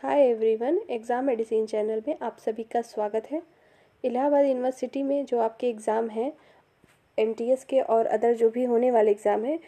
Hi everyone, exam medicine channel में आप सभी का स्वागत है। इलाहाबाद यूनिवर्सिटी में जो आपके एग्ज़ाम हैं एमटीएस के और अदर जो भी होने वाले एग्ज़ाम हैं,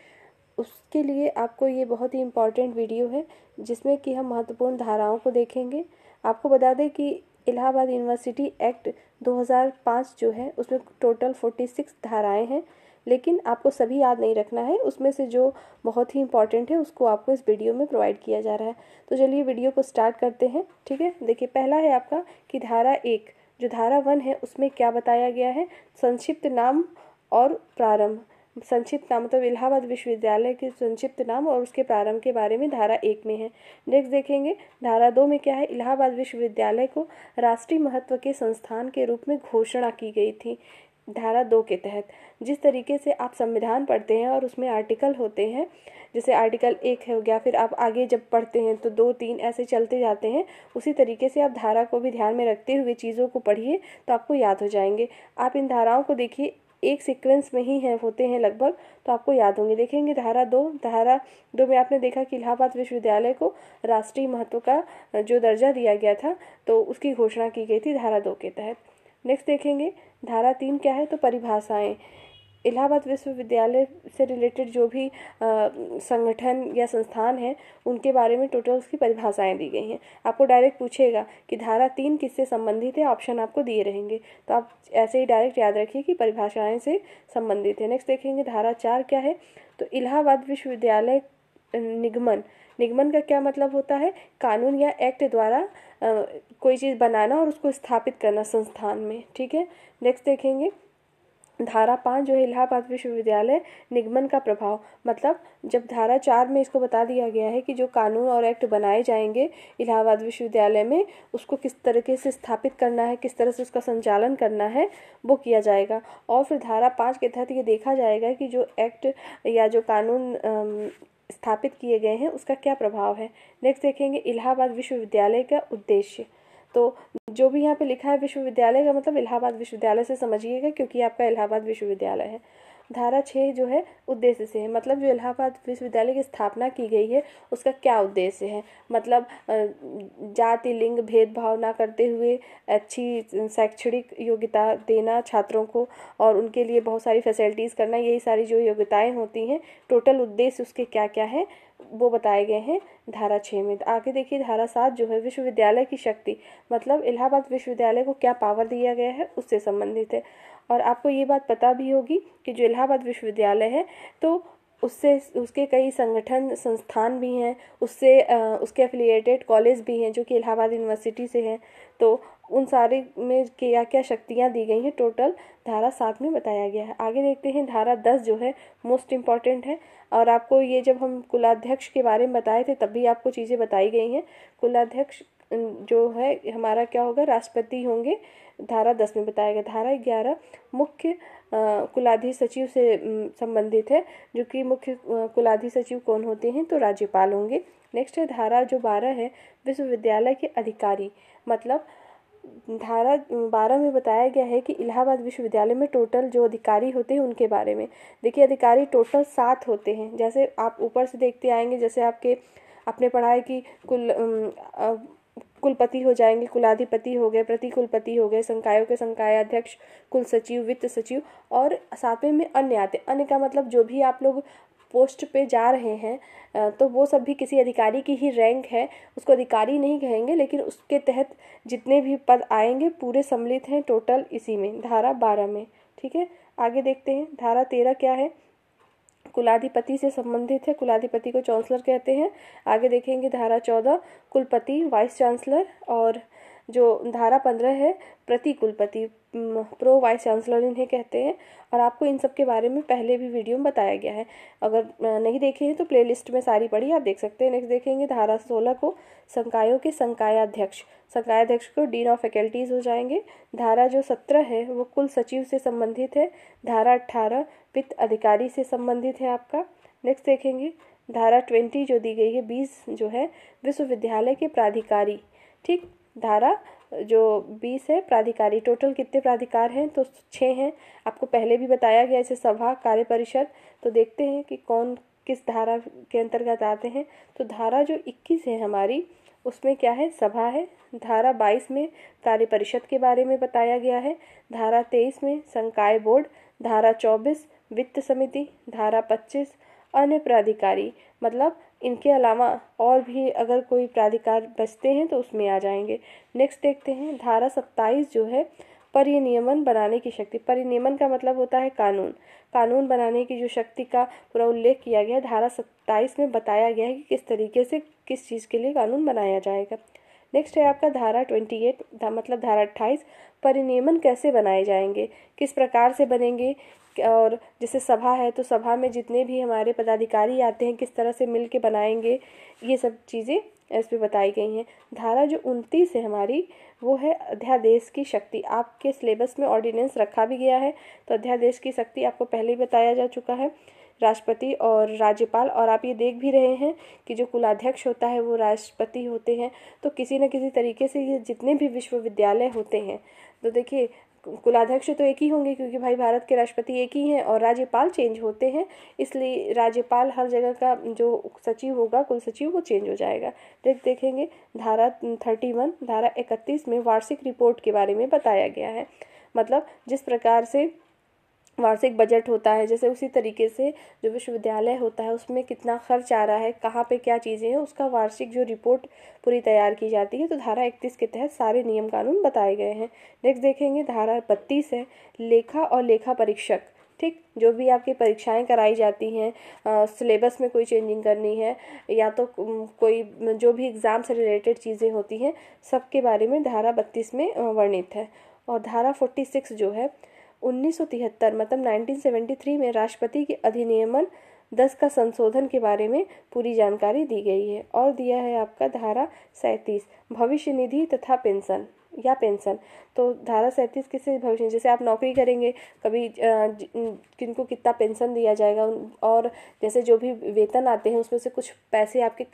उसके लिए आपको ये बहुत ही इम्पॉर्टेंट वीडियो है जिसमें कि हम महत्वपूर्ण धाराओं को देखेंगे। आपको बता दें कि इलाहाबाद यूनिवर्सिटी एक्ट 2005 जो है उसमें टोटल 46 धाराएं हैं, लेकिन आपको सभी याद नहीं रखना है। उसमें से जो बहुत ही इंपॉर्टेंट है उसको आपको इस वीडियो में प्रोवाइड किया जा रहा है। तो चलिए वीडियो को स्टार्ट करते हैं। ठीक है, देखिए पहला है आपका कि धारा 1, जो धारा 1 है उसमें क्या बताया गया है। संक्षिप्त नाम और प्रारंभ। संक्षिप्त नाम मतलब इलाहाबाद विश्वविद्यालय के संक्षिप्त नाम और उसके प्रारंभ के बारे में धारा 1 में है। नेक्स्ट देखेंगे धारा 2 में क्या है। इलाहाबाद विश्वविद्यालय को राष्ट्रीय महत्व के संस्थान के रूप में घोषणा की गई थी। धारा 2 के तहत जिस तरीके से आप संविधान पढ़ते हैं और उसमें आर्टिकल होते हैं, जैसे आर्टिकल 1 हो गया, फिर आप आगे जब पढ़ते हैं तो 2, 3 ऐसे चलते जाते हैं, उसी तरीके से आप धारा को भी ध्यान में रखते हुए चीज़ों को पढ़िए तो आपको याद हो जाएंगे। आप इन धाराओं को देखिए, एक सीक्वेंस में ही है होते हैं लगभग, तो आपको याद होंगे। देखेंगे धारा 2 में आपने देखा कि इलाहाबाद विश्वविद्यालय को राष्ट्रीय महत्व का जो दर्जा दिया गया था तो उसकी घोषणा की गई थी धारा 2 के तहत। नेक्स्ट देखेंगे धारा 3 क्या है, तो परिभाषाएं। इलाहाबाद विश्वविद्यालय से रिलेटेड जो भी संगठन या संस्थान हैं उनके बारे में टोटल उसकी परिभाषाएं दी गई हैं। आपको डायरेक्ट पूछेगा कि धारा 3 किससे संबंधित है, ऑप्शन आपको दिए रहेंगे, तो आप ऐसे ही डायरेक्ट याद रखिए कि परिभाषाएं से संबंधित है। नेक्स्ट देखेंगे धारा 4 क्या है, तो इलाहाबाद विश्वविद्यालय निगमन। निगमन का क्या मतलब होता है, कानून या एक्ट द्वारा कोई चीज़ बनाना और उसको स्थापित करना संस्थान में। ठीक है, नेक्स्ट देखेंगे धारा 5 जो है इलाहाबाद विश्वविद्यालय निगमन का प्रभाव। मतलब जब धारा 4 में इसको बता दिया गया है कि जो कानून और एक्ट बनाए जाएंगे इलाहाबाद विश्वविद्यालय में उसको किस तरीके से स्थापित करना है, किस तरह से उसका संचालन करना है, वो किया जाएगा। और फिर धारा 5 के तहत ये देखा जाएगा कि जो एक्ट या जो कानून स्थापित किए गए हैं उसका क्या प्रभाव है। नेक्स्ट देखेंगे इलाहाबाद विश्वविद्यालय का उद्देश्य। तो जो भी यहाँ पे लिखा है विश्वविद्यालय का मतलब इलाहाबाद विश्वविद्यालय से समझिएगा, क्योंकि आपका इलाहाबाद विश्वविद्यालय है। धारा 6 जो है उद्देश्य से है, मतलब जो इलाहाबाद विश्वविद्यालय की स्थापना की गई है उसका क्या उद्देश्य है। मतलब जाति लिंग भेदभाव ना करते हुए अच्छी शैक्षणिक योग्यता देना छात्रों को और उनके लिए बहुत सारी फैसिलिटीज़ करना, यही सारी जो योग्यताएं होती हैं, टोटल उद्देश्य उसके क्या क्या हैं वो बताए गए हैं धारा 6 में। आगे देखिए धारा 7 जो है विश्वविद्यालय की शक्ति, मतलब इलाहाबाद विश्वविद्यालय को क्या पावर दिया गया है उससे संबंधित है। और आपको ये बात पता भी होगी कि जो इलाहाबाद विश्वविद्यालय है तो उससे उसके कई संगठन संस्थान भी हैं, उससे उसके एफिलिएटेड कॉलेज भी हैं जो कि इलाहाबाद यूनिवर्सिटी से हैं। तो उन सारे में क्या क्या शक्तियाँ दी गई हैं टोटल धारा 7 में बताया गया है। आगे देखते हैं धारा 10 जो है मोस्ट इम्पॉर्टेंट है। और आपको ये जब हम कुलाध्यक्ष के बारे में बताए थे तब भी आपको चीज़ें बताई गई हैं। कुलाध्यक्ष जो है हमारा क्या होगा, राष्ट्रपति होंगे, धारा 10 में बताया गया। धारा 11 मुख्य कुलाधि सचिव से संबंधित है, जो कि मुख्य कुलाधि सचिव कौन होते हैं, तो राज्यपाल होंगे। नेक्स्ट है धारा जो 12 है विश्वविद्यालय के अधिकारी। मतलब धारा 12 में बताया गया है कि इलाहाबाद विश्वविद्यालय में टोटल जो अधिकारी होते हैं उनके बारे में। देखिए अधिकारी टोटल 7 होते हैं, जैसे आप ऊपर से देखते आएंगे, जैसे आपने पढ़ा है कि कुलपति हो जाएंगे, कुलाधिपति हो गए, प्रतिकुलपति हो गए, संकायों के संकायाध्यक्ष, कुल सचिव, वित्त सचिव, और सातवें में अन्य आते। अन्य का मतलब जो भी आप लोग पोस्ट पे जा रहे हैं तो वो सब भी किसी अधिकारी की ही रैंक है, उसको अधिकारी नहीं कहेंगे, लेकिन उसके तहत जितने भी पद आएंगे पूरे सम्मिलित हैं टोटल इसी में धारा 12 में। ठीक है, आगे देखते हैं धारा 13 क्या है, कुलाधिपति से संबंधित है, कुलाधिपति को चांसलर कहते हैं। आगे देखेंगे धारा 14 कुलपति वाइस चांसलर, और जो धारा 15 है प्रतिकुलपति प्रो वाइस चांसलर इन्हें कहते हैं। और आपको इन सब के बारे में पहले भी वीडियो में बताया गया है, अगर नहीं देखे हैं तो प्लेलिस्ट में सारी पढ़ी आप देख सकते हैं। नेक्स्ट देखेंगे धारा 16 को संकायों के संकायाध्यक्ष, संकायाध्यक्ष को डीन ऑफ फैकल्टीज हो जाएंगे। धारा जो 17 है वो कुल सचिव से संबंधित है। धारा 18 वित्त अधिकारी से संबंधित है आपका। नेक्स्ट देखेंगे धारा 20 जो दी गई है 20 जो है विश्वविद्यालय के प्राधिकारी। ठीक, धारा जो 20 है प्राधिकारी, टोटल कितने प्राधिकार हैं, तो 6 हैं। आपको पहले भी बताया गया, जैसे सभा, कार्य परिषद। तो देखते हैं कि कौन किस धारा के अंतर्गत आते हैं। तो धारा जो 21 है हमारी उसमें क्या है, सभा है। धारा 22 में कार्य परिषद के बारे में बताया गया है। धारा 23 में संकाय बोर्ड। धारा 24 वित्त समिति। धारा 25 अन्य प्राधिकारी, मतलब इनके अलावा और भी अगर कोई प्राधिकार बचते हैं तो उसमें आ जाएंगे। नेक्स्ट देखते हैं धारा 27 जो है परिनियमन बनाने की शक्ति। परिनियमन का मतलब होता है कानून। कानून बनाने की जो शक्ति का पूरा उल्लेख किया गया है धारा 27 में बताया गया है कि किस तरीके से किस चीज़ के लिए कानून बनाया जाएगा। नेक्स्ट है आपका धारा 28 मतलब धारा 28 परिनियमन कैसे बनाए जाएंगे, किस प्रकार से बनेंगे, और जैसे सभा है तो सभा में जितने भी हमारे पदाधिकारी आते हैं किस तरह से मिल के बनाएंगे, ये सब चीज़ें इस पे बताई गई हैं। धारा जो 29 है हमारी वो है अध्यादेश की शक्ति। आपके सिलेबस में ऑर्डिनेंस रखा भी गया है, तो अध्यादेश की शक्ति आपको पहले ही बताया जा चुका है, राष्ट्रपति और राज्यपाल। और आप ये देख भी रहे हैं कि जो कुलाध्यक्ष होता है वो राष्ट्रपति होते हैं। तो किसी न किसी तरीके से ये जितने भी विश्वविद्यालय होते हैं, तो देखिए कुलाध्यक्ष तो एक ही होंगे क्योंकि भाई भारत के राष्ट्रपति एक ही हैं, और राज्यपाल चेंज होते हैं, इसलिए राज्यपाल हर जगह का जो सचिव होगा, कुल सचिव, वो चेंज हो जाएगा। देखेंगे धारा 31 धारा 31 में वार्षिक रिपोर्ट के बारे में बताया गया है। मतलब जिस प्रकार से वार्षिक बजट होता है, जैसे उसी तरीके से जो विश्वविद्यालय होता है उसमें कितना खर्च आ रहा है, कहाँ पे क्या चीज़ें हैं, उसका वार्षिक जो रिपोर्ट पूरी तैयार की जाती है। तो धारा 31 के तहत सारे नियम कानून बताए गए हैं। नेक्स्ट देखेंगे धारा 32 है लेखा और लेखा परीक्षक। ठीक, जो भी आपकी परीक्षाएं कराई जाती हैं, सिलेबस में कोई चेंजिंग करनी है या तो कोई जो भी एग्ज़ाम से रिलेटेड चीज़ें होती हैं, सबके बारे में धारा 32 में वर्णित है। और धारा 46 जो है 1973 मतलब 1973 में राष्ट्रपति के अधिनियमन 10 का संशोधन के बारे में पूरी जानकारी दी गई है। और दिया है आपका धारा 37 भविष्य निधि तथा पेंशन या पेंशन। तो धारा 37 किससे भविष्य, जैसे आप नौकरी करेंगे कभी किनको कितना पेंशन दिया जाएगा, और जैसे जो भी वेतन आते हैं उसमें से कुछ पैसे आपके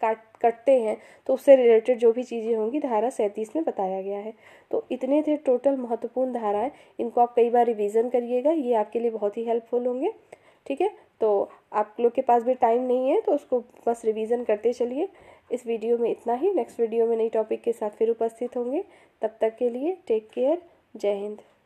कटते हैं, तो उससे रिलेटेड जो भी चीज़ें होंगी धारा 37 में बताया गया है। तो इतने थे टोटल महत्वपूर्ण धाराएं, इनको आप कई बार रिवीजन करिएगा, ये आपके लिए बहुत ही हेल्पफुल होंगे। ठीक है, तो आप लोग के पास भी टाइम नहीं है तो उसको बस रिवीजन करते चलिए। इस वीडियो में इतना ही, नेक्स्ट वीडियो में नई टॉपिक के साथ फिर उपस्थित होंगे। तब तक के लिए टेक केयर, जय हिंद।